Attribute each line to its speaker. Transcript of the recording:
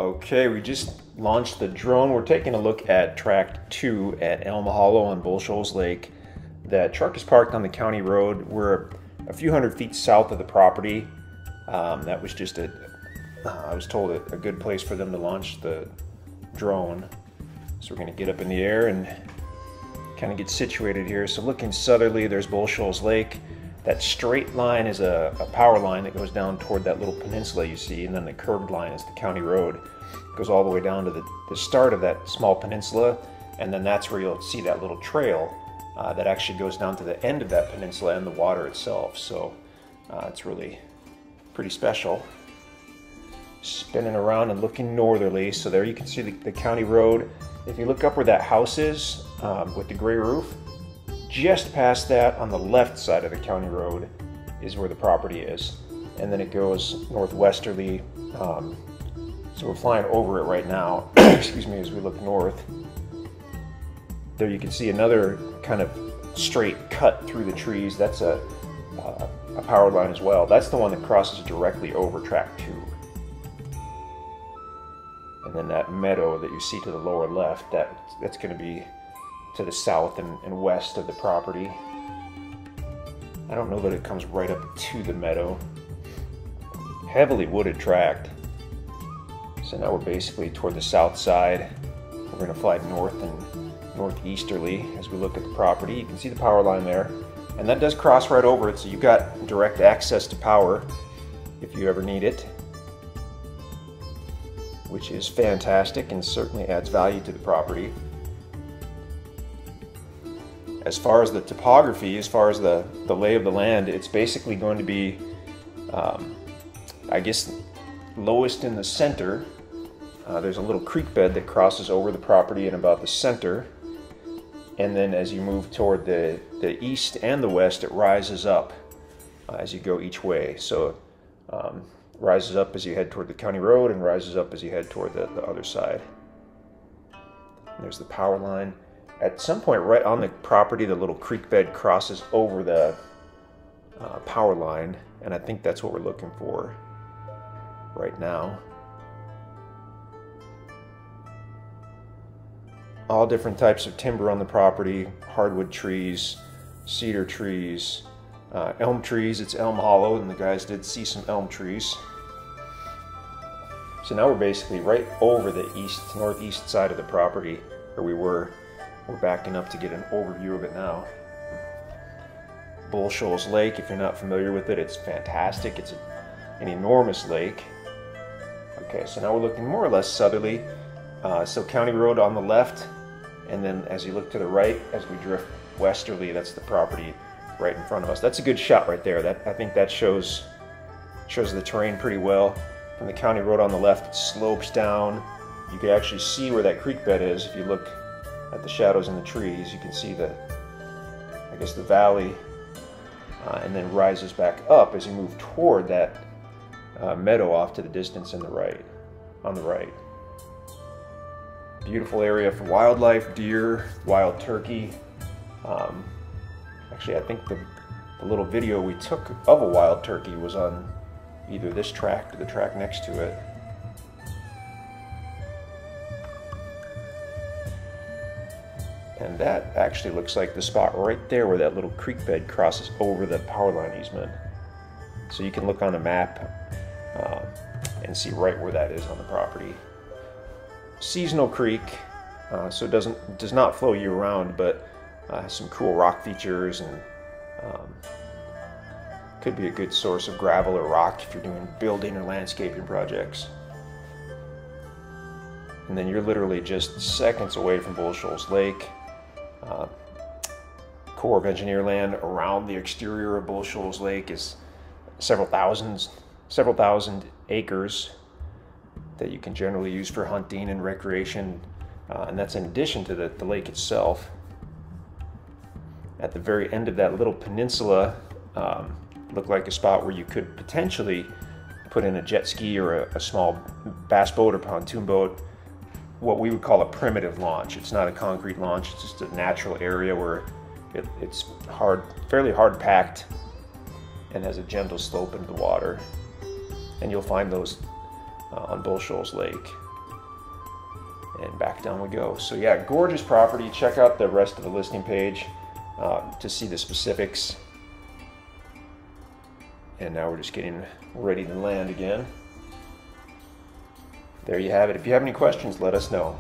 Speaker 1: Okay, we just launched the drone. We're taking a look at tract 2 at Elm Hollow on Bull Shoals Lake. That truck is parked on the county road. We're a few hundred feet south of the property. That was just I was told a good place for them to launch the drone. So we're gonna get up in the air and kind of get situated here. So looking southerly, there's Bull Shoals Lake. That straight line is a power line that goes down toward that little peninsula you see, and then the curved line is the county road. It goes all the way down to the start of that small peninsula, and then that's where you'll see that little trail that actually goes down to the end of that peninsula and the water itself. So it's really pretty special. Spinning around and looking northerly, so there you can see the county road. If you look up where that house is with the gray roof, just past that on the left side of the county road is where the property is, and then it goes northwesterly. So we're flying over it right now. Excuse me, as we look north. There you can see another kind of straight cut through the trees. That's a power line as well. That's the one that crosses directly over tract 2. And then that meadow that you see to the lower left, that's going to be to the south and west of the property. I don't know that it comes right up to the meadow. Heavily wooded tract. So now we're basically toward the south side. We're going to fly north and northeasterly as we look at the property. You can see the power line there, and that does cross right over it, so you've got direct access to power if you ever need it, which is fantastic and certainly adds value to the property. As far as the topography, as far as the lay of the land, it's basically going to be, I guess, lowest in the center. There's a little creek bed that crosses over the property in about the center, and then as you move toward the east and the west, it rises up as you go each way. So rises up as you head toward the county road and rises up as you head toward the other side. And there's the power line. At some point right on the property, the little creek bed crosses over the power line, and I think that's what we're looking for right now. All different types of timber on the property: hardwood trees, cedar trees, elm trees. It's Elm Hollow, and the guys did see some elm trees. So now we're basically right over the northeast side of the property where we were. We're backing up to get an overview of it now. Bull Shoals Lake, if you're not familiar with it, it's fantastic. It's an enormous lake. Okay, so now we're looking more or less southerly. So county road on the left, and then as you look to the right, as we drift westerly, that's the property right in front of us. That's a good shot right there. I think that shows the terrain pretty well. From the county road on the left, it slopes down. You can actually see where that creek bed is. If you look at the shadows in the trees, you can see the valley, and then rises back up as you move toward that meadow off to the distance on the right. Beautiful area for wildlife, deer, wild turkey. Actually, I think the little video we took of a wild turkey was on either this tract or the tract next to it. And that actually looks like the spot right there where that little creek bed crosses over the power line easement. So you can look on a map and see right where that is on the property. Seasonal creek, so it does not flow year round, but has some cool rock features, and could be a good source of gravel or rock if you're doing building or landscaping projects. And then you're literally just seconds away from Bull Shoals Lake. Corp of Engineers Land around the exterior of Bull Shoals Lake is several thousand acres that you can generally use for hunting and recreation, and that's in addition to the lake itself. At the very end of that little peninsula looked like a spot where you could potentially put in a jet ski or a small bass boat or pontoon boat. What we would call a primitive launch. It's not a concrete launch, it's just a natural area where it's fairly hard packed, and has a gentle slope into the water. And you'll find those on Bull Shoals Lake. and back down we go. So yeah, gorgeous property. Check out the rest of the listing page to see the specifics. And now we're just getting ready to land again. There you have it. If you have any questions, let us know.